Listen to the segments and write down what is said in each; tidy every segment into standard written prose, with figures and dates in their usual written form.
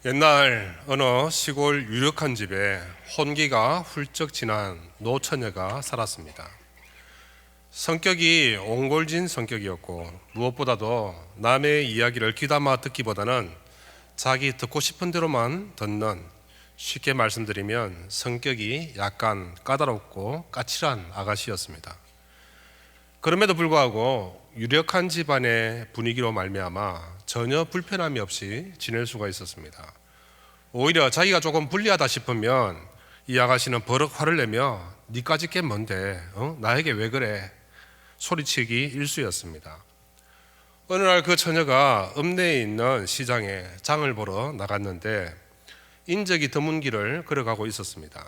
옛날 어느 시골 유력한 집에 혼기가 훌쩍 지난 노처녀가 살았습니다. 성격이 옹골진 성격이었고 무엇보다도 남의 이야기를 귀담아 듣기보다는 자기 듣고 싶은 대로만 듣는, 쉽게 말씀드리면 성격이 약간 까다롭고 까칠한 아가씨였습니다. 그럼에도 불구하고 유력한 집안의 분위기로 말미암아 전혀 불편함이 없이 지낼 수가 있었습니다. 오히려 자기가 조금 불리하다 싶으면 이 아가씨는 버럭 화를 내며 니까짓 게 뭔데 나에게 왜 그래 소리치기 일쑤였습니다. 어느 날 그 처녀가 읍내에 있는 시장에 장을 보러 나갔는데 인적이 드문 길을 걸어가고 있었습니다.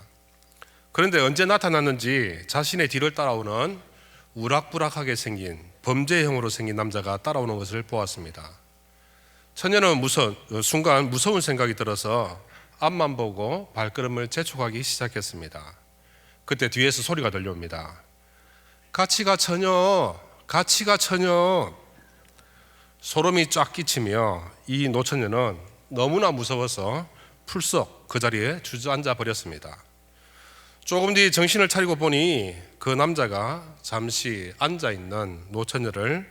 그런데 언제 나타났는지 자신의 뒤를 따라오는 우락부락하게 생긴 범죄형으로 생긴 남자가 따라오는 것을 보았습니다. 처녀는 순간 무서운 생각이 들어서 앞만 보고 발걸음을 재촉하기 시작했습니다. 그때 뒤에서 소리가 들려옵니다. 같이 가 처녀, 같이 가 처녀. 소름이 쫙 끼치며 이 노처녀는 너무나 무서워서 풀썩 그 자리에 주저앉아 버렸습니다. 조금 뒤 정신을 차리고 보니 그 남자가 잠시 앉아있는 노처녀를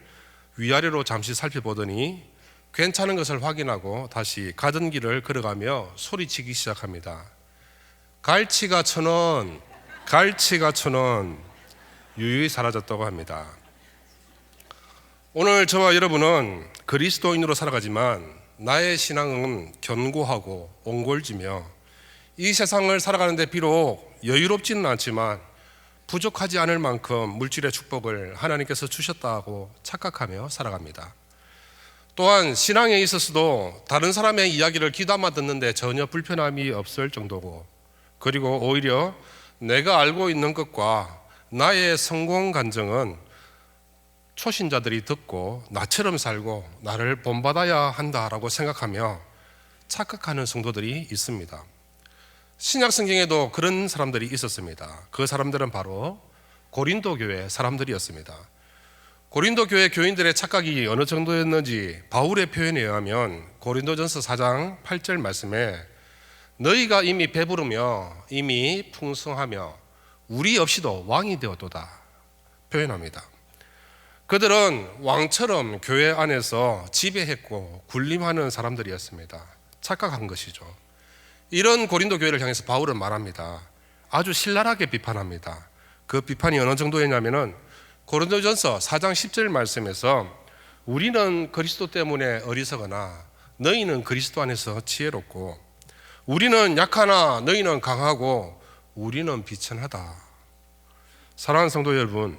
위아래로 잠시 살펴보더니 괜찮은 것을 확인하고 다시 가던 길을 걸어가며 소리치기 시작합니다. 갈치가 1,000원, 갈치가 1,000원. 유유히 사라졌다고 합니다. 오늘 저와 여러분은 그리스도인으로 살아가지만 나의 신앙은 견고하고 옹골지며 이 세상을 살아가는데 비록 여유롭지는 않지만 부족하지 않을 만큼 물질의 축복을 하나님께서 주셨다고 착각하며 살아갑니다. 또한 신앙에 있어서도 다른 사람의 이야기를 귀담아 듣는데 전혀 불편함이 없을 정도고, 그리고 오히려 내가 알고 있는 것과 나의 성공 간증은 초신자들이 듣고 나처럼 살고 나를 본받아야 한다라고 생각하며 착각하는 성도들이 있습니다. 신약 성경에도 그런 사람들이 있었습니다. 그 사람들은 바로 고린도 교회 사람들이었습니다. 고린도 교회 교인들의 착각이 어느 정도였는지 바울의 표현에 의하면 고린도전서 4장 8절 말씀에 너희가 이미 배부르며 이미 풍성하며 우리 없이도 왕이 되었도다 표현합니다. 그들은 왕처럼 교회 안에서 지배했고 군림하는 사람들이었습니다. 착각한 것이죠. 이런 고린도 교회를 향해서 바울은 말합니다. 아주 신랄하게 비판합니다. 그 비판이 어느 정도였냐면은 고린도전서 4장 10절 말씀에서 우리는 그리스도 때문에 어리석으나 너희는 그리스도 안에서 지혜롭고 우리는 약하나 너희는 강하고 우리는 비천하다. 사랑하는 성도 여러분,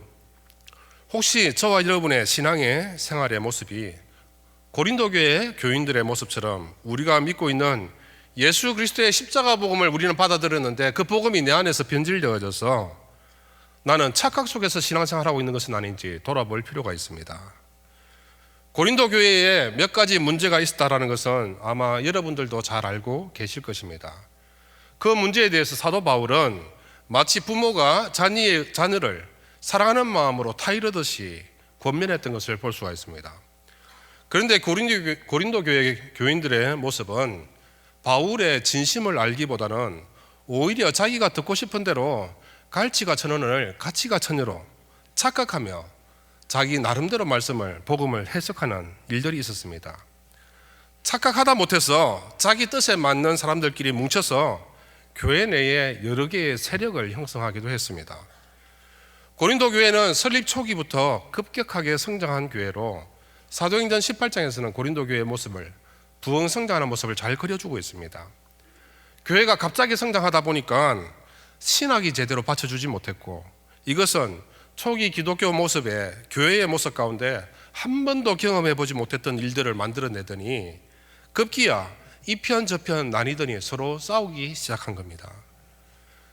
혹시 저와 여러분의 신앙의 생활의 모습이 고린도 교회 교인들의 모습처럼 우리가 믿고 있는 예수 그리스도의 십자가 복음을 우리는 받아들였는데 그 복음이 내 안에서 변질되어져서 나는 착각 속에서 신앙생활하고 있는 것은 아닌지 돌아볼 필요가 있습니다. 고린도 교회에 몇 가지 문제가 있었다는 것은 아마 여러분들도 잘 알고 계실 것입니다. 그 문제에 대해서 사도 바울은 마치 부모가 자녀를 사랑하는 마음으로 타이르듯이 권면했던 것을 볼 수가 있습니다. 그런데 고린도 교회 교인들의 모습은 바울의 진심을 알기보다는 오히려 자기가 듣고 싶은 대로 갈치가 1,000원을 가치가 1,000유로 착각하며 자기 나름대로 복음을 해석하는 일들이 있었습니다. 착각하다 못해서 자기 뜻에 맞는 사람들끼리 뭉쳐서 교회 내에 여러 개의 세력을 형성하기도 했습니다. 고린도 교회는 설립 초기부터 급격하게 성장한 교회로 사도행전 18장에서는 고린도 교회의 모습을, 부흥 성장하는 모습을 잘 그려주고 있습니다. 교회가 갑자기 성장하다 보니까 신학이 제대로 받쳐주지 못했고, 이것은 초기 기독교 모습에 교회의 모습 가운데 한 번도 경험해보지 못했던 일들을 만들어내더니 급기야 이편 저편 나뉘더니 서로 싸우기 시작한 겁니다.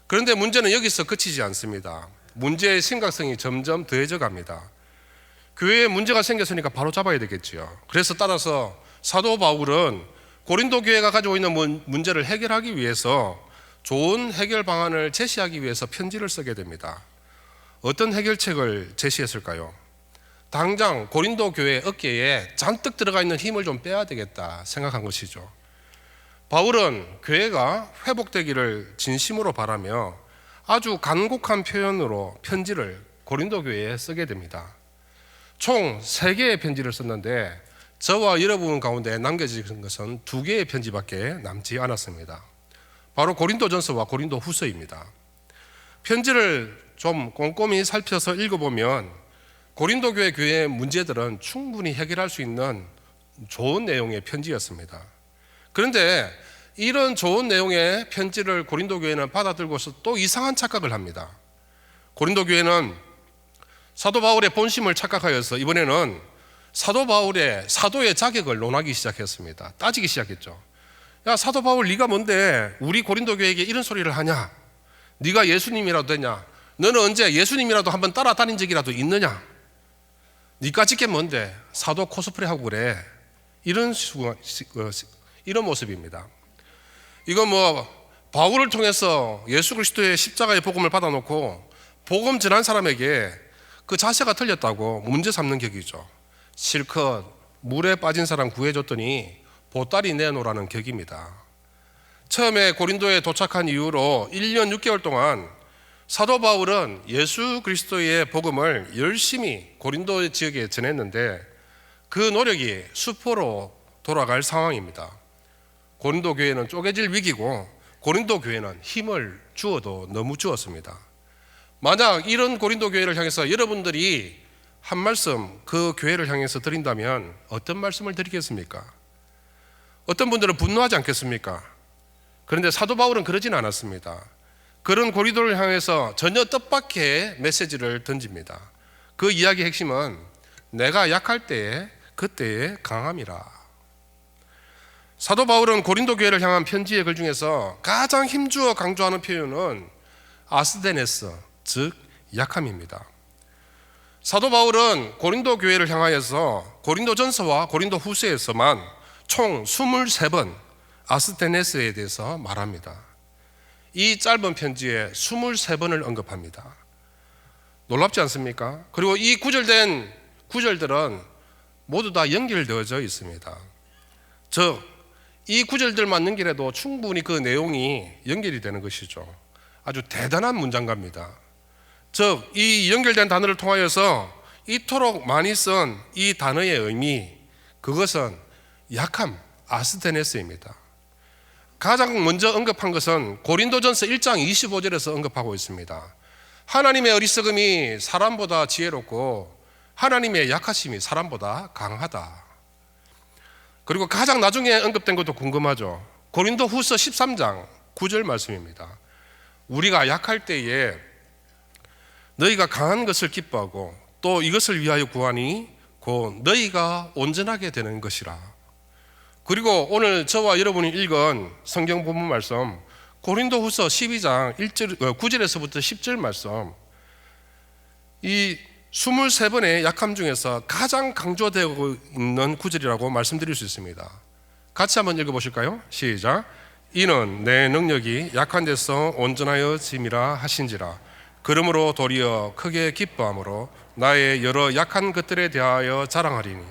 그런데 문제는 여기서 그치지 않습니다. 문제의 심각성이 점점 더해져 갑니다. 교회에 문제가 생겼으니까 바로 잡아야 되겠지요. 그래서 따라서 사도 바울은 고린도 교회가 가지고 있는 문제를 해결하기 위해서 좋은 해결 방안을 제시하기 위해서 편지를 쓰게 됩니다. 어떤 해결책을 제시했을까요? 당장 고린도 교회 어깨에 잔뜩 들어가 있는 힘을 좀 빼야 되겠다 생각한 것이죠. 바울은 교회가 회복되기를 진심으로 바라며 아주 간곡한 표현으로 편지를 고린도 교회에 쓰게 됩니다. 총 3개의 편지를 썼는데 저와 여러분 가운데 남겨진 것은 2개의 편지밖에 남지 않았습니다. 바로 고린도전서와 고린도후서입니다. 편지를 좀 꼼꼼히 살펴서 읽어보면 고린도 교회의 문제들은 충분히 해결할 수 있는 좋은 내용의 편지였습니다. 그런데 이런 좋은 내용의 편지를 고린도 교회는 받아들고서 또 이상한 착각을 합니다. 고린도 교회는 사도 바울의 본심을 착각하여서 이번에는 사도 바울의 사도의 자격을 논하기 시작했습니다. 따지기 시작했죠. 야, 사도 바울 네가 뭔데 우리 고린도 교회에게 이런 소리를 하냐? 네가 예수님이라도 되냐? 너는 언제 예수님이라도 한번 따라다닌 적이라도 있느냐? 네가 찍게 뭔데 사도 코스프레 하고 그래? 이런 모습입니다. 이건 바울을 통해서 예수 그리스도의 십자가의 복음을 받아놓고 복음 전한 사람에게 그 자세가 틀렸다고 문제 삼는 격이죠. 실컷 물에 빠진 사람 구해줬더니 보따리 내놓으라는 격입니다. 처음에 고린도에 도착한 이후로 1년 6개월 동안 사도 바울은 예수 그리스도의 복음을 열심히 고린도 지역에 전했는데 그 노력이 수포로 돌아갈 상황입니다. 고린도 교회는 쪼개질 위기고 고린도 교회는 힘을 주어도 너무 주었습니다. 만약 이런 고린도 교회를 향해서 여러분들이 한 말씀 그 교회를 향해서 드린다면 어떤 말씀을 드리겠습니까? 어떤 분들은 분노하지 않겠습니까? 그런데 사도 바울은 그러진 않았습니다. 그런 고린도를 향해서 전혀 뜻밖의 메시지를 던집니다. 그 이야기의 핵심은 내가 약할 때에 그때에 강함이라. 사도 바울은 고린도 교회를 향한 편지의 글 중에서 가장 힘주어 강조하는 표현은 아스데네스, 즉 약함입니다. 사도 바울은 고린도 교회를 향하여서 고린도전서와 고린도후서에서만 총 23번 아스데네스에 대해서 말합니다. 이 짧은 편지에 23번을 언급합니다. 놀랍지 않습니까? 그리고 이 구절된 구절들은 모두 다 연결되어져 있습니다. 즉, 이 구절들만 연결해도 충분히 그 내용이 연결이 되는 것이죠. 아주 대단한 문장가입니다. 즉, 이 연결된 단어를 통하여서 이토록 많이 쓴 이 단어의 의미, 그것은 약함, 아스데네스입니다. 가장 먼저 언급한 것은 고린도전서 1장 25절에서 언급하고 있습니다. 하나님의 어리석음이 사람보다 지혜롭고 하나님의 약하심이 사람보다 강하다. 그리고 가장 나중에 언급된 것도 궁금하죠. 고린도후서 13장 9절 말씀입니다. 우리가 약할 때에 너희가 강한 것을 기뻐하고 또 이것을 위하여 구하니 곧 너희가 온전하게 되는 것이라. 그리고 오늘 저와 여러분이 읽은 성경 본문 말씀 고린도후서 12장 9절에서부터 10절 말씀, 이 23번의 약함 중에서 가장 강조되고 있는 구절이라고 말씀드릴 수 있습니다. 같이 한번 읽어보실까요? 시작. 이는 내 능력이 약한 데서 온전하여 짐이라 하신지라. 그러므로 도리어 크게 기뻐함으로 나의 여러 약한 것들에 대하여 자랑하리니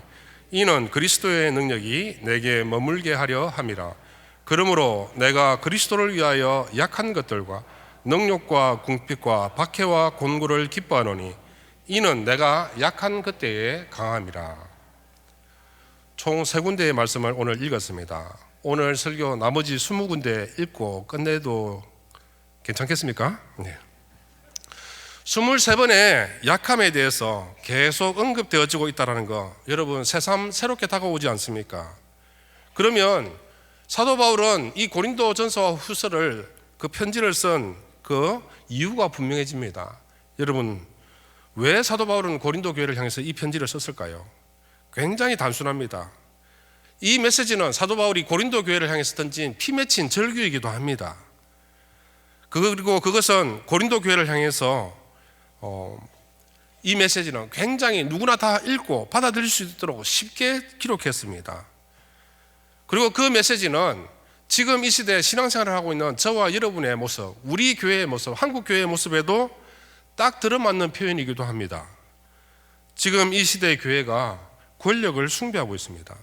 이는 그리스도의 능력이 내게 머물게 하려 함이라. 그러므로 내가 그리스도를 위하여 약한 것들과 능력과 궁핍과 박해와 곤고를 기뻐하노니 이는 내가 약한 그때에 강함이라. 총 3군데의 말씀을 오늘 읽었습니다. 오늘 설교 나머지 20군데 읽고 끝내도 괜찮겠습니까? 네. 23번의 약함에 대해서 계속 언급되어지고 있다는 거, 여러분 새삼 새롭게 다가오지 않습니까? 그러면 사도 바울은 이 고린도전서와 후서를 그 편지를 쓴 그 이유가 분명해집니다. 여러분, 왜 사도 바울은 고린도 교회를 향해서 이 편지를 썼을까요? 굉장히 단순합니다. 이 메시지는 사도 바울이 고린도 교회를 향해서 던진 피 맺힌 절규이기도 합니다. 그리고 그것은 고린도 교회를 향해서 이 메시지는 굉장히 누구나 다 읽고 받아들일 수 있도록 쉽게 기록했습니다. 그리고 그 메시지는 지금 이 시대에 신앙생활을 하고 있는 저와 여러분의 모습, 우리 교회의 모습, 한국 교회의 모습에도 딱 들어맞는 표현이기도 합니다. 지금 이 시대의 교회가 권력을 숭배하고 있습니다.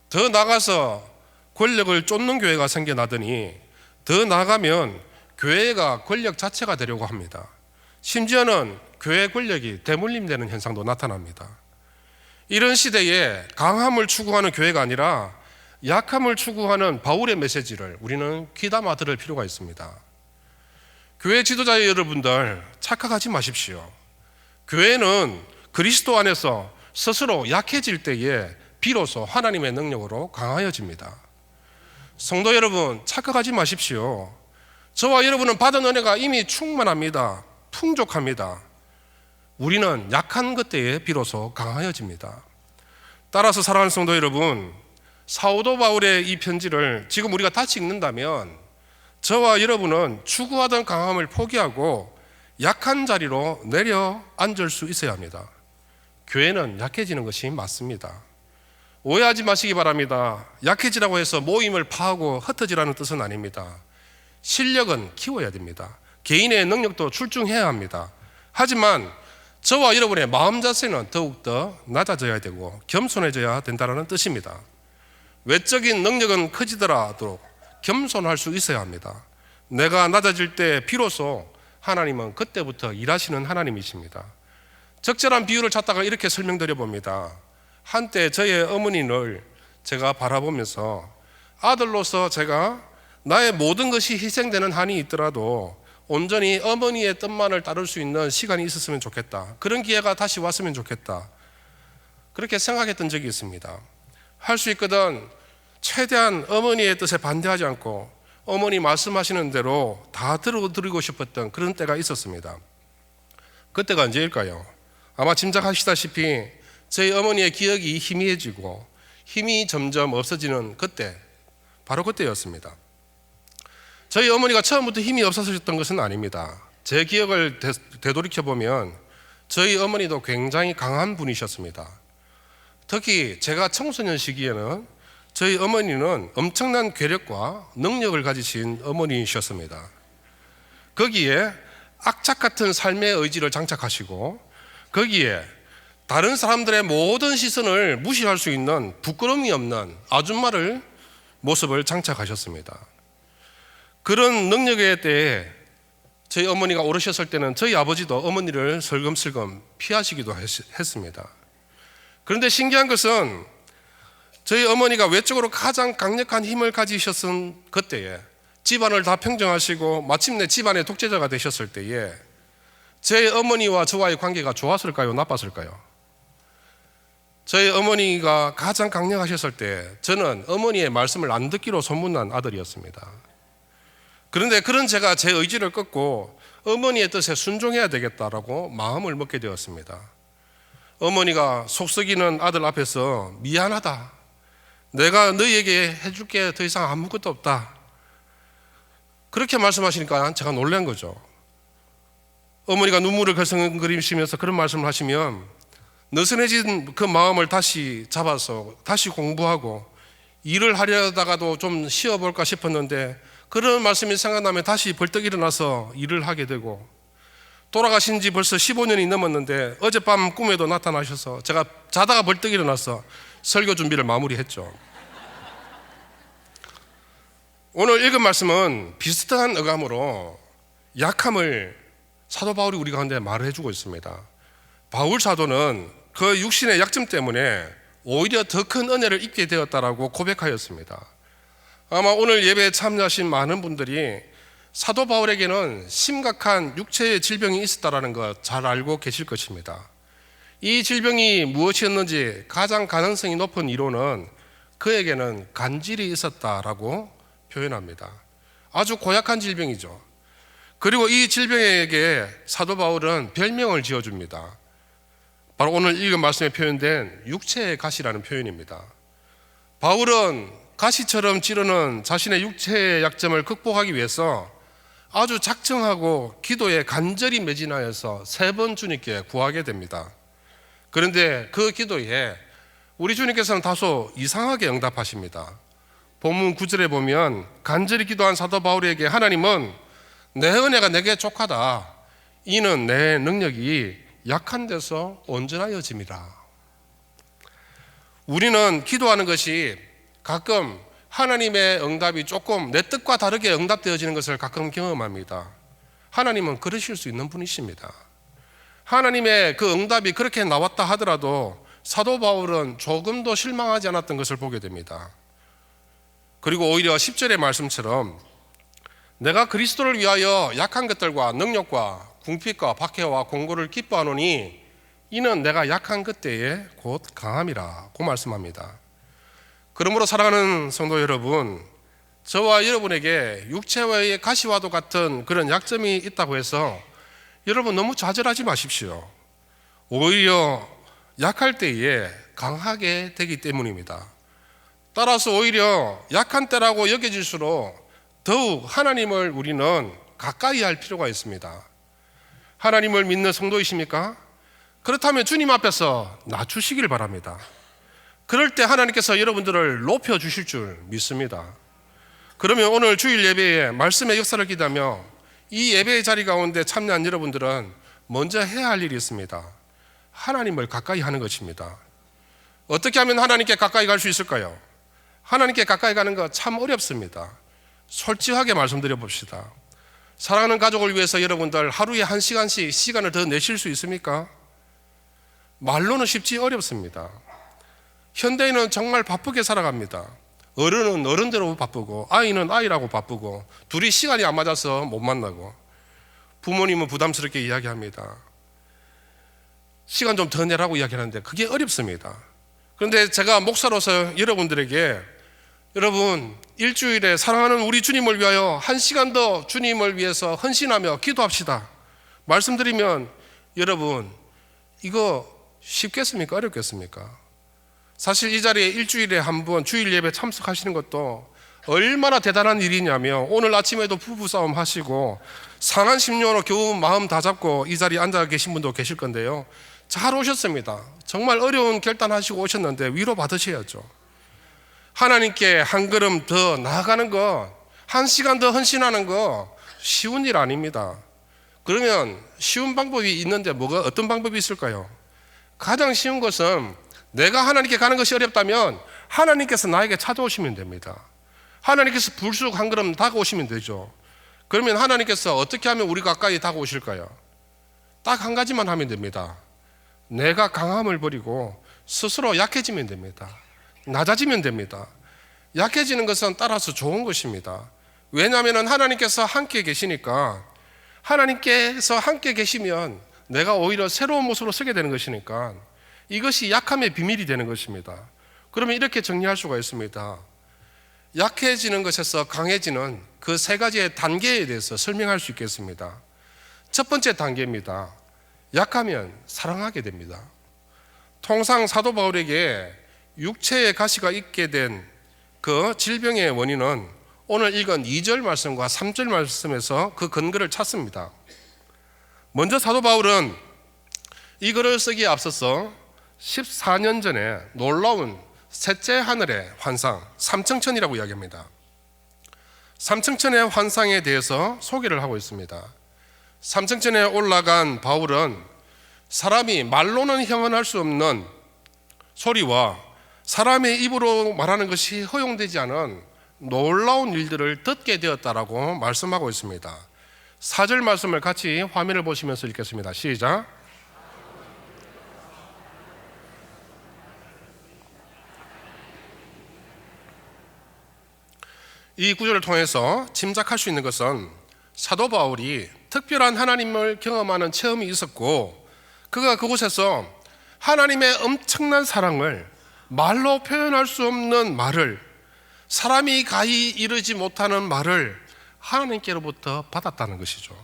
더 나아가서 권력을 쫓는 교회가 생겨나더니 더 나아가면 교회가 권력 자체가 되려고 합니다. 심지어는 교회 권력이 대물림되는 현상도 나타납니다. 이런 시대에 강함을 추구하는 교회가 아니라 약함을 추구하는 바울의 메시지를 우리는 귀담아 들을 필요가 있습니다. 교회 지도자 여러분들 착각하지 마십시오. 교회는 그리스도 안에서 스스로 약해질 때에 비로소 하나님의 능력으로 강하여집니다. 성도 여러분 착각하지 마십시오. 저와 여러분은 받은 은혜가 이미 충만합니다. 풍족합니다. 우리는 약한 그때에 비로소 강하여집니다. 따라서 사랑하는 성도 여러분, 사도 바울의 이 편지를 지금 우리가 다시 읽는다면 저와 여러분은 추구하던 강함을 포기하고 약한 자리로 내려앉을 수 있어야 합니다. 교회는 약해지는 것이 맞습니다. 오해하지 마시기 바랍니다. 약해지라고 해서 모임을 파하고 흩어지라는 뜻은 아닙니다. 실력은 키워야 됩니다. 개인의 능력도 출중해야 합니다. 하지만 저와 여러분의 마음 자세는 더욱더 낮아져야 되고 겸손해져야 된다는 뜻입니다. 외적인 능력은 커지더라도 겸손할 수 있어야 합니다. 내가 낮아질 때 비로소 하나님은 그때부터 일하시는 하나님이십니다. 적절한 비유를 찾다가 이렇게 설명드려 봅니다. 한때 저의 어머니를 제가 바라보면서 아들로서 제가 나의 모든 것이 희생되는 한이 있더라도 온전히 어머니의 뜻만을 따를 수 있는 시간이 있었으면 좋겠다. 그런 기회가 다시 왔으면 좋겠다. 그렇게 생각했던 적이 있습니다. 할 수 있거든 최대한 어머니의 뜻에 반대하지 않고 어머니 말씀하시는 대로 다 들어드리고 싶었던 그런 때가 있었습니다. 그때가 언제일까요? 아마 짐작하시다시피 저희 어머니의 기억이 희미해지고 힘이 점점 없어지는 그때, 바로 그때였습니다. 저희 어머니가 처음부터 힘이 없어졌던 것은 아닙니다. 제 기억을 되돌이켜보면 저희 어머니도 굉장히 강한 분이셨습니다. 특히 제가 청소년 시기에는 저희 어머니는 엄청난 괴력과 능력을 가지신 어머니이셨습니다. 거기에 악착 같은 삶의 의지를 장착하시고 거기에 다른 사람들의 모든 시선을 무시할 수 있는 부끄러움이 없는 아줌마를 모습을 장착하셨습니다. 그런 능력에 대해 저희 어머니가 오르셨을 때는 저희 아버지도 어머니를 슬금슬금 피하시기도 했습니다. 그런데 신기한 것은 저희 어머니가 외적으로 가장 강력한 힘을 가지셨던 그때에 집안을 다 평정하시고 마침내 집안의 독재자가 되셨을 때에 제 어머니와 저와의 관계가 좋았을까요? 나빴을까요? 저희 어머니가 가장 강력하셨을 때 저는 어머니의 말씀을 안 듣기로 소문난 아들이었습니다. 그런데 그런 제가 제 의지를 꺾고 어머니의 뜻에 순종해야 되겠다라고 마음을 먹게 되었습니다. 어머니가 속썩이는 아들 앞에서 미안하다. 내가 너희에게 해줄 게 더 이상 아무것도 없다. 그렇게 말씀하시니까 제가 놀란 거죠. 어머니가 눈물을 글썽거리시면서 그런 말씀을 하시면 느슨해진 그 마음을 다시 잡아서 다시 공부하고 일을 하려다가도 좀 쉬어볼까 싶었는데 그런 말씀이 생각나면 다시 벌떡 일어나서 일을 하게 되고 돌아가신 지 벌써 15년이 넘었는데 어젯밤 꿈에도 나타나셔서 제가 자다가 벌떡 일어나서 설교 준비를 마무리했죠. 오늘 읽은 말씀은 비슷한 어감으로 약함을 사도 바울이 우리 가운데 말을 해주고 있습니다. 바울 사도는 그 육신의 약점 때문에 오히려 더 큰 은혜를 입게 되었다라고 고백하였습니다. 아마 오늘 예배에 참여하신 많은 분들이 사도 바울에게는 심각한 육체의 질병이 있었다라는 것 잘 알고 계실 것입니다. 이 질병이 무엇이었는지 가장 가능성이 높은 이론은 그에게는 간질이 있었다라고 표현합니다. 아주 고약한 질병이죠. 그리고 이 질병에게 사도 바울은 별명을 지어줍니다. 바로 오늘 읽은 말씀에 표현된 육체의 가시라는 표현입니다. 바울은 가시처럼 찌르는 자신의 육체의 약점을 극복하기 위해서 아주 작정하고 기도에 간절히 매진하여서 3번 주님께 구하게 됩니다. 그런데 그 기도에 우리 주님께서는 다소 이상하게 응답하십니다. 본문 9절에 보면 간절히 기도한 사도 바울에게 하나님은 내 은혜가 내게 족하다. 이는 내 능력이 약한 데서 온전하여짐이라. 우리는 기도하는 것이 가끔 하나님의 응답이 조금 내 뜻과 다르게 응답되어지는 것을 가끔 경험합니다. 하나님은 그러실 수 있는 분이십니다. 하나님의 그 응답이 그렇게 나왔다 하더라도 사도 바울은 조금도 실망하지 않았던 것을 보게 됩니다. 그리고 오히려 10절의 말씀처럼 내가 그리스도를 위하여 약한 것들과 능력과 궁핍과 박해와 공고를 기뻐하노니 이는 내가 약한 그때에 곧 강함이라고 말씀합니다. 그러므로 사랑하는 성도 여러분, 저와 여러분에게 육체와의 가시와도 같은 그런 약점이 있다고 해서 여러분 너무 좌절하지 마십시오. 오히려 약할 때에 강하게 되기 때문입니다. 따라서 오히려 약한 때라고 여겨질수록 더욱 하나님을 우리는 가까이 할 필요가 있습니다. 하나님을 믿는 성도이십니까? 그렇다면 주님 앞에서 낮추시길 바랍니다. 그럴 때 하나님께서 여러분들을 높여주실 줄 믿습니다. 그러면 오늘 주일 예배에 말씀의 역사를 기다며 이 예배의 자리 가운데 참여한 여러분들은 먼저 해야 할 일이 있습니다. 하나님을 가까이 하는 것입니다. 어떻게 하면 하나님께 가까이 갈 수 있을까요? 하나님께 가까이 가는 거 참 어렵습니다. 솔직하게 말씀드려 봅시다. 사랑하는 가족을 위해서 여러분들 하루에 1시간씩 시간을 더 내실 수 있습니까? 말로는 쉽지 어렵습니다. 현대인은 정말 바쁘게 살아갑니다. 어른은 어른대로 바쁘고 아이는 아이라고 바쁘고 둘이 시간이 안 맞아서 못 만나고 부모님은 부담스럽게 이야기합니다. 시간 좀 더 내라고 이야기하는데 그게 어렵습니다. 그런데 제가 목사로서 여러분들에게 여러분 일주일에 사랑하는 우리 주님을 위하여 1시간 더 주님을 위해서 헌신하며 기도합시다 말씀드리면 여러분 이거 쉽겠습니까? 어렵겠습니까? 사실 이 자리에 일주일에 한 번 주일 예배 참석하시는 것도 얼마나 대단한 일이냐며 오늘 아침에도 부부싸움 하시고 상한 심령으로 겨우 마음 다 잡고 이 자리에 앉아 계신 분도 계실 건데요. 잘 오셨습니다. 정말 어려운 결단하시고 오셨는데 위로 받으셔야죠. 하나님께 한 걸음 더 나아가는 거, 1시간 더 헌신하는 거 쉬운 일 아닙니다. 그러면 쉬운 방법이 있는데 어떤 방법이 있을까요? 가장 쉬운 것은 내가 하나님께 가는 것이 어렵다면 하나님께서 나에게 찾아오시면 됩니다. 하나님께서 불쑥 한 걸음 다가오시면 되죠. 그러면 하나님께서 어떻게 하면 우리 가까이 다가오실까요? 딱 한 가지만 하면 됩니다. 내가 강함을 버리고 스스로 약해지면 됩니다. 낮아지면 됩니다. 약해지는 것은 따라서 좋은 것입니다. 왜냐하면 하나님께서 함께 계시니까 하나님께서 함께 계시면 내가 오히려 새로운 모습으로 서게 되는 것이니까 이것이 약함의 비밀이 되는 것입니다. 그러면 이렇게 정리할 수가 있습니다. 약해지는 것에서 강해지는 그 3가지의 단계에 대해서 설명할 수 있겠습니다. 첫 번째 단계입니다. 약하면 사랑하게 됩니다. 통상 사도 바울에게 육체의 가시가 있게 된 그 질병의 원인은 오늘 읽은 2절 말씀과 3절 말씀에서 그 근거를 찾습니다. 먼저 사도 바울은 이 글을 쓰기에 앞서서 14년 전에 놀라운 셋째 하늘의 환상, 삼층천이라고 이야기합니다. 삼층천의 환상에 대해서 소개를 하고 있습니다. 삼층천에 올라간 바울은 사람이 말로는 형언할 수 없는 소리와 사람의 입으로 말하는 것이 허용되지 않은 놀라운 일들을 듣게 되었다라고 말씀하고 있습니다. 4절 말씀을 같이 화면을 보시면서 읽겠습니다. 시작. 이 구절을 통해서 짐작할 수 있는 것은 사도 바울이 특별한 하나님을 경험하는 체험이 있었고 그가 그곳에서 하나님의 엄청난 사랑을 말로 표현할 수 없는 말을 사람이 가히 이르지 못하는 말을 하나님께로부터 받았다는 것이죠.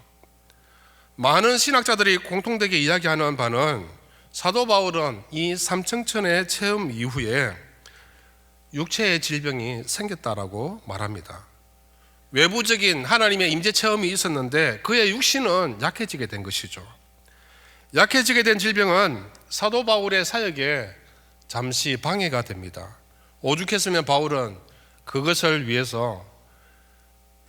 많은 신학자들이 공통되게 이야기하는 바는 사도 바울은 이 삼층천의 체험 이후에 육체의 질병이 생겼다라고 말합니다. 외부적인 하나님의 임재 체험이 있었는데 그의 육신은 약해지게 된 것이죠. 약해지게 된 질병은 사도 바울의 사역에 잠시 방해가 됩니다. 오죽했으면 바울은 그것을 위해서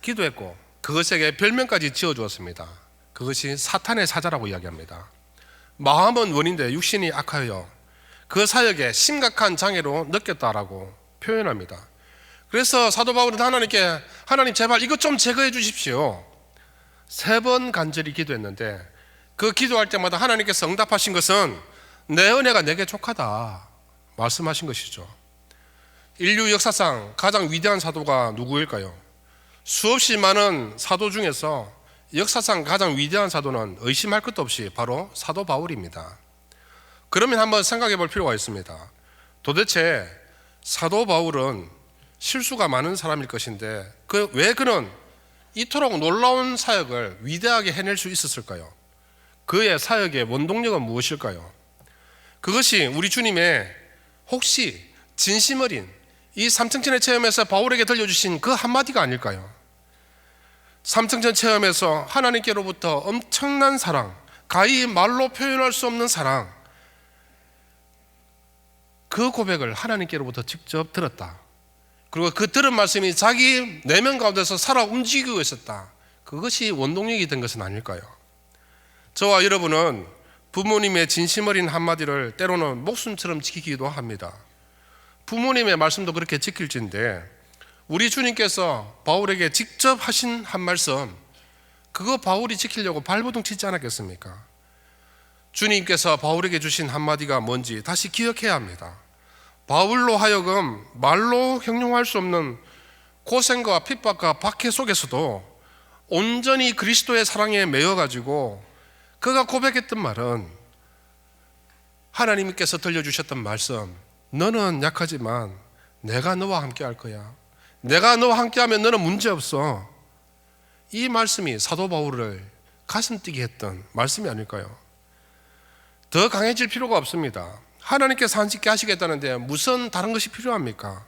기도했고 그것에게 별명까지 지어주었습니다. 그것이 사탄의 사자라고 이야기합니다. 마음은 원인데 육신이 악하여 그 사역에 심각한 장애로 느꼈다라고 표현합니다. 그래서 사도 바울은 하나님께 하나님 제발 이것 좀 제거해 주십시오. 3번 간절히 기도했는데 그 기도할 때마다 하나님께서 응답하신 것은 내 은혜가 내게 족하다 말씀하신 것이죠. 인류 역사상 가장 위대한 사도가 누구일까요? 수없이 많은 사도 중에서 역사상 가장 위대한 사도는 의심할 것도 없이 바로 사도 바울입니다. 그러면 한번 생각해 볼 필요가 있습니다. 도대체 사도 바울은 실수가 많은 사람일 것인데 왜 그는 이토록 놀라운 사역을 위대하게 해낼 수 있었을까요? 그의 사역의 원동력은 무엇일까요? 그것이 우리 주님의 혹시 진심 어린 이 삼층천의 체험에서 바울에게 들려주신 그 한마디가 아닐까요? 삼층천 체험에서 하나님께로부터 엄청난 사랑, 가히 말로 표현할 수 없는 사랑, 그 고백을 하나님께로부터 직접 들었다. 그리고 그 들은 말씀이 자기 내면 가운데서 살아 움직이고 있었다. 그것이 원동력이 된 것은 아닐까요? 저와 여러분은 부모님의 진심 어린 한마디를 때로는 목숨처럼 지키기도 합니다. 부모님의 말씀도 그렇게 지킬진데 우리 주님께서 바울에게 직접 하신 한 말씀, 그거 바울이 지키려고 발버둥 치지 않았겠습니까? 주님께서 바울에게 주신 한마디가 뭔지 다시 기억해야 합니다. 바울로 하여금 말로 형용할 수 없는 고생과 핍박과 박해 속에서도 온전히 그리스도의 사랑에 매여가지고 그가 고백했던 말은 하나님께서 들려주셨던 말씀, 너는 약하지만 내가 너와 함께 할 거야. 내가 너와 함께하면 너는 문제없어. 이 말씀이 사도 바울을 가슴 뛰게 했던 말씀이 아닐까요? 더 강해질 필요가 없습니다. 하나님께서 한짓게 하시겠다는데 무슨 다른 것이 필요합니까?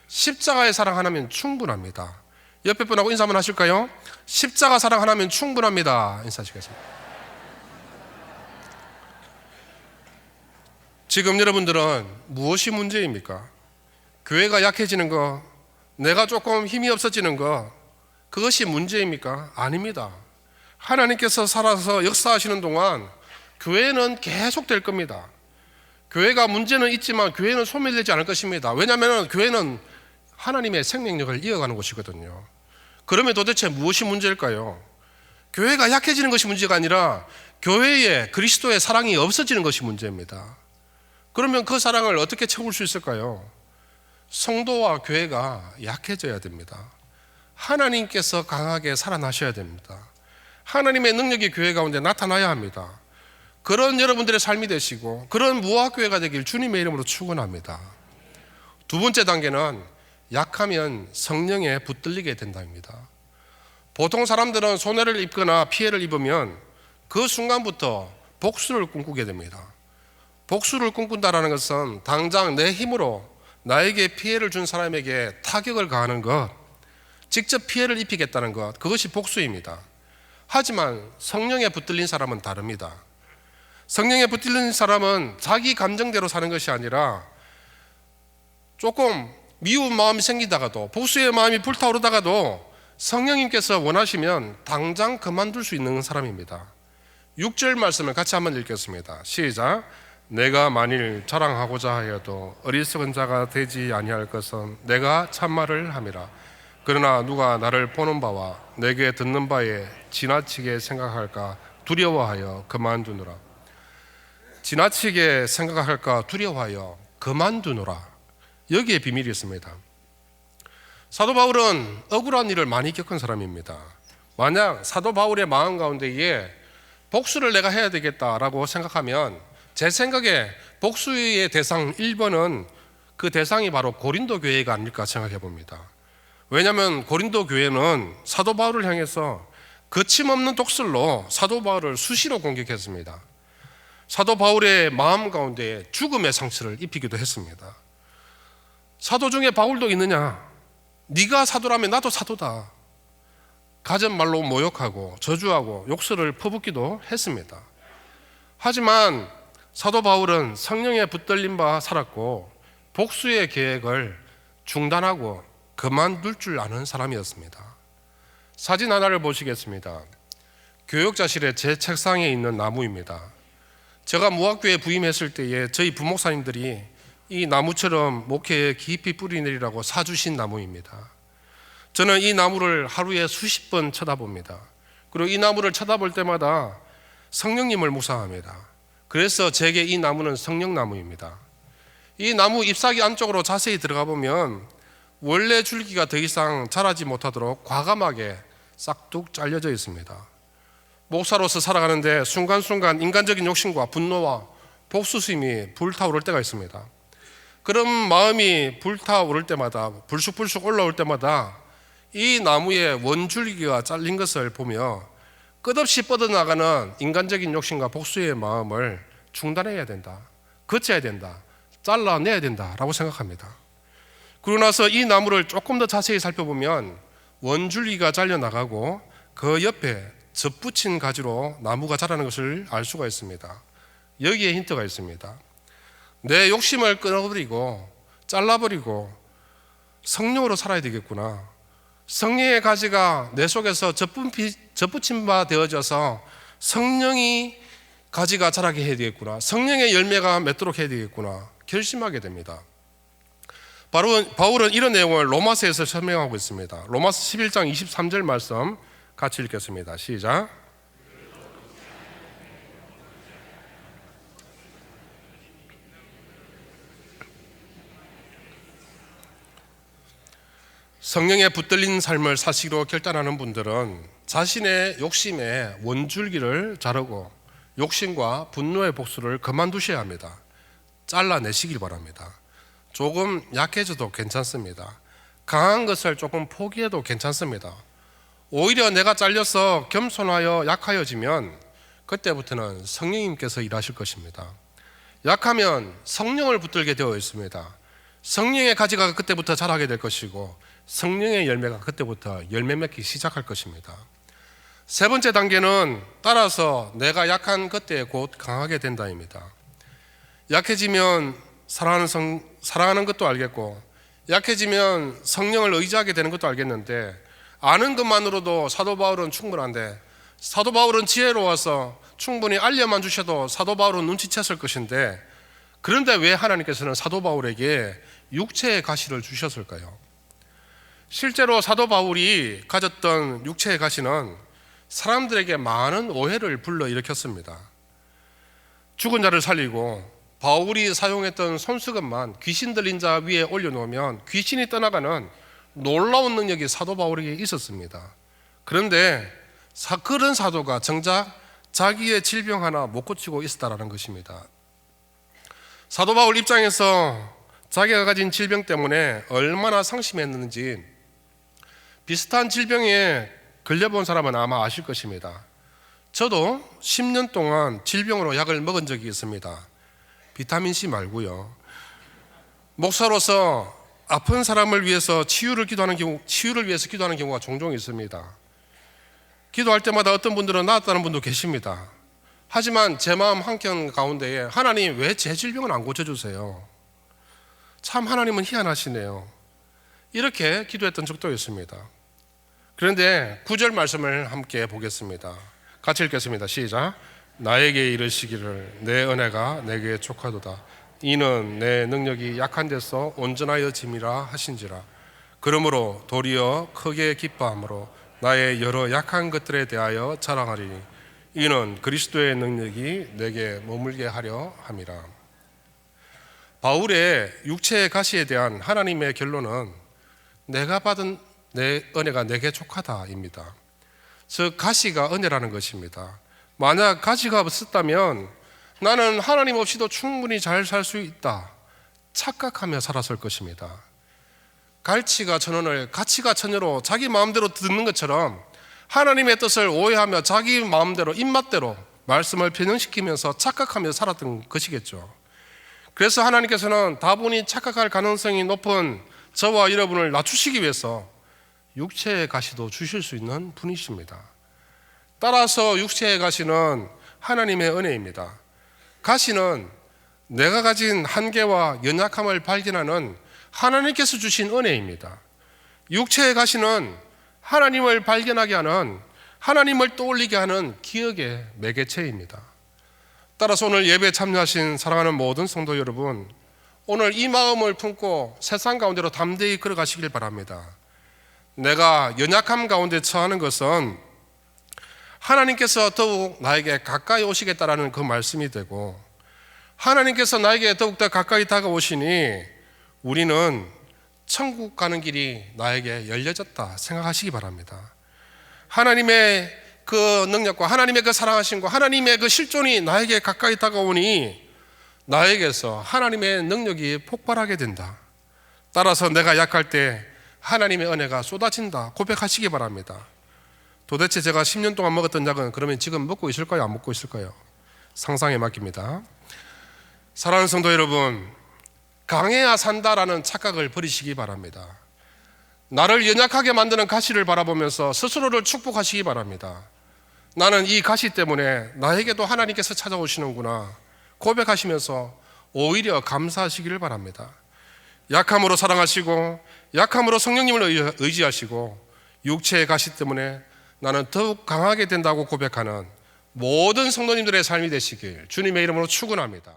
십자가의 사랑 하나면 충분합니다. 옆에 분하고 인사 한번 하실까요? 십자가 사랑 하나면 충분합니다. 인사하시겠습니다. 지금 여러분들은 무엇이 문제입니까? 교회가 약해지는 거, 내가 조금 힘이 없어지는 거, 그것이 문제입니까? 아닙니다. 하나님께서 살아서 역사하시는 동안 교회는 계속 될 겁니다. 교회가 문제는 있지만 교회는 소멸되지 않을 것입니다. 왜냐하면 교회는 하나님의 생명력을 이어가는 곳이거든요. 그러면 도대체 무엇이 문제일까요? 교회가 약해지는 것이 문제가 아니라 교회에 그리스도의 사랑이 없어지는 것이 문제입니다. 그러면 그 사랑을 어떻게 채울 수 있을까요? 성도와 교회가 약해져야 됩니다. 하나님께서 강하게 살아나셔야 됩니다. 하나님의 능력이 교회 가운데 나타나야 합니다. 그런 여러분들의 삶이 되시고 그런 무화교회가 되길 주님의 이름으로 축원합니다. 두 번째 단계는 약하면 성령에 붙들리게 된다입니다. 보통 사람들은 손해를 입거나 피해를 입으면 그 순간부터 복수를 꿈꾸게 됩니다. 복수를 꿈꾼다는 것은 당장 내 힘으로 나에게 피해를 준 사람에게 타격을 가하는 것, 직접 피해를 입히겠다는 것, 그것이 복수입니다. 하지만 성령에 붙들린 사람은 다릅니다. 성령에 붙들린 사람은 자기 감정대로 사는 것이 아니라 조금 미운 마음이 생기다가도, 복수의 마음이 불타오르다가도 성령님께서 원하시면 당장 그만둘 수 있는 사람입니다. 6절 말씀을 같이 한번 읽겠습니다. 시작. 내가 만일 자랑하고자 하여도 어리석은 자가 되지 아니할 것은 내가 참말을 함이라. 그러나 누가 나를 보는 바와 내게 듣는 바에 지나치게 생각할까 두려워하여 그만두노라. 지나치게 생각할까 두려워하여 그만두노라. 여기에 비밀이 있습니다. 사도 바울은 억울한 일을 많이 겪은 사람입니다. 만약 사도 바울의 마음 가운데에 복수를 내가 해야 되겠다라고 생각하면 제 생각에 복수의 대상 1번은 그 대상이 바로 고린도 교회가 아닐까 생각해 봅니다. 왜냐하면 고린도 교회는 사도 바울을 향해서 거침없는 독설로 사도 바울을 수시로 공격했습니다. 사도 바울의 마음 가운데 죽음의 상처를 입히기도 했습니다. 사도 중에 바울도 있느냐? 네가 사도라면 나도 사도다. 가진 말로 모욕하고 저주하고 욕설을 퍼붓기도 했습니다. 하지만 사도 바울은 성령에 붙들린 바 살았고 복수의 계획을 중단하고 그만둘 줄 아는 사람이었습니다. 사진 하나를 보시겠습니다. 교역자실에 제 책상에 있는 나무입니다. 제가 무학교에 부임했을 때에 저희 부목사님들이 이 나무처럼 목회에 깊이 뿌리 내리라고 사주신 나무입니다. 저는 이 나무를 하루에 수십 번 쳐다봅니다. 그리고 이 나무를 쳐다볼 때마다 성령님을 묵상합니다. 그래서 제게 이 나무는 성령나무입니다. 이 나무 잎사귀 안쪽으로 자세히 들어가 보면 원래 줄기가 더 이상 자라지 못하도록 과감하게 싹둑 잘려져 있습니다. 목사로서 살아가는데 순간순간 인간적인 욕심과 분노와 복수심이 불타오를 때가 있습니다. 그런 마음이 불타오를 때마다, 불쑥불쑥 올라올 때마다 이 나무의 원줄기가 잘린 것을 보며 끝없이 뻗어나가는 인간적인 욕심과 복수의 마음을 중단해야 된다, 거쳐야 된다, 잘라내야 된다라고 생각합니다. 그러고 나서 이 나무를 조금 더 자세히 살펴보면 원줄기가 잘려나가고 그 옆에 접붙인 가지로 나무가 자라는 것을 알 수가 있습니다. 여기에 힌트가 있습니다. 내 욕심을 끊어버리고 잘라버리고 성령으로 살아야 되겠구나. 성령의 가지가 내 속에서 접붙임 바 되어져서 성령이 가지가 자라게 해야 되겠구나. 성령의 열매가 맺도록 해야 되겠구나. 결심하게 됩니다. 바울은 이런 내용을 로마서에서 설명하고 있습니다. 로마서 11장 23절 말씀 같이 읽겠습니다. 시작. 성령에 붙들린 삶을 사시기로 결단하는 분들은 자신의 욕심의 원줄기를 자르고 욕심과 분노의 복수를 그만두셔야 합니다. 잘라내시길 바랍니다. 조금 약해져도 괜찮습니다. 강한 것을 조금 포기해도 괜찮습니다. 오히려 내가 잘려서 겸손하여 약하여지면 그때부터는 성령님께서 일하실 것입니다. 약하면 성령을 붙들게 되어 있습니다. 성령의 가지가 그때부터 자라게 될 것이고 성령의 열매가 그때부터 열매 맺기 시작할 것입니다. 세 번째 단계는 따라서 내가 약한 그때 곧 강하게 된다입니다. 약해지면 사랑하는 것도 알겠고 약해지면 성령을 의지하게 되는 것도 알겠는데 아는 것만으로도 사도 바울은 충분한데 사도 바울은 지혜로워서 충분히 알려만 주셔도 사도 바울은 눈치챘을 것인데 그런데 왜 하나님께서는 사도 바울에게 육체의 가시를 주셨을까요? 실제로 사도 바울이 가졌던 육체의 가시는 사람들에게 많은 오해를 불러일으켰습니다. 죽은 자를 살리고 바울이 사용했던 손수건만 귀신 들린 자 위에 올려놓으면 귀신이 떠나가는 놀라운 능력이 사도 바울에게 있었습니다. 그런데 그런 사도가 정작 자기의 질병 하나 못 고치고 있었다는 것입니다. 사도 바울 입장에서 자기가 가진 질병 때문에 얼마나 상심했는지 비슷한 질병에 걸려본 사람은 아마 아실 것입니다. 저도 10년 동안 질병으로 약을 먹은 적이 있습니다. 비타민C 말고요. 목사로서 아픈 사람을 위해서 치유를 위해서 기도하는 경우가 종종 있습니다. 기도할 때마다 어떤 분들은 나았다는 분도 계십니다. 하지만 제 마음 한켠 가운데에 하나님 왜 제 질병은 안 고쳐주세요? 참 하나님은 희한하시네요. 이렇게 기도했던 적도 있습니다. 그런데 9절 말씀을 함께 보겠습니다. 같이 읽겠습니다. 시작. 나에게 이르시기를 내 은혜가 내게 족하도다. 이는 내 능력이 약한 데서 온전하여 짐이라 하신지라. 그러므로 도리어 크게 기뻐함으로 나의 여러 약한 것들에 대하여 자랑하리니 이는 그리스도의 능력이 내게 머물게 하려 함이라. 바울의 육체의 가시에 대한 하나님의 결론은 내가 받은 내 은혜가 내게 족하다입니다. 즉 가시가 은혜라는 것입니다. 만약 가시가 없었다면 나는 하나님 없이도 충분히 잘 살 수 있다 착각하며 살았을 것입니다. 갈치가 천원을 가치가 천여로 자기 마음대로 듣는 것처럼 하나님의 뜻을 오해하며 자기 마음대로 입맛대로 말씀을 변형시키면서 착각하며 살았던 것이겠죠. 그래서 하나님께서는 다분히 착각할 가능성이 높은 저와 여러분을 낮추시기 위해서 육체의 가시도 주실 수 있는 분이십니다. 따라서 육체의 가시는 하나님의 은혜입니다. 가시는 내가 가진 한계와 연약함을 발견하는 하나님께서 주신 은혜입니다. 육체의 가시는 하나님을 발견하게 하는, 하나님을 떠올리게 하는 기억의 매개체입니다. 따라서 오늘 예배에 참여하신 사랑하는 모든 성도 여러분, 오늘 이 마음을 품고 세상 가운데로 담대히 걸어가시길 바랍니다. 내가 연약함 가운데 처하는 것은 하나님께서 더욱 나에게 가까이 오시겠다라는 그 말씀이 되고, 하나님께서 나에게 더욱더 가까이 다가오시니 우리는 천국 가는 길이 나에게 열려졌다 생각하시기 바랍니다. 하나님의 그 능력과 하나님의 그 사랑하심과 하나님의 그 실존이 나에게 가까이 다가오니 나에게서 하나님의 능력이 폭발하게 된다. 따라서 내가 약할 때 하나님의 은혜가 쏟아진다 고백하시기 바랍니다. 도대체 제가 10년 동안 먹었던 약은 그러면 지금 먹고 있을까요? 안 먹고 있을까요? 상상에 맡깁니다. 사랑하는 성도 여러분, 강해야 산다라는 착각을 버리시기 바랍니다. 나를 연약하게 만드는 가시를 바라보면서 스스로를 축복하시기 바랍니다. 나는 이 가시 때문에 나에게도 하나님께서 찾아오시는구나 고백하시면서 오히려 감사하시기를 바랍니다. 약함으로 사랑하시고 약함으로 성령님을 의지하시고 육체의 가시 때문에 나는 더욱 강하게 된다고 고백하는 모든 성도님들의 삶이 되시길 주님의 이름으로 축원합니다.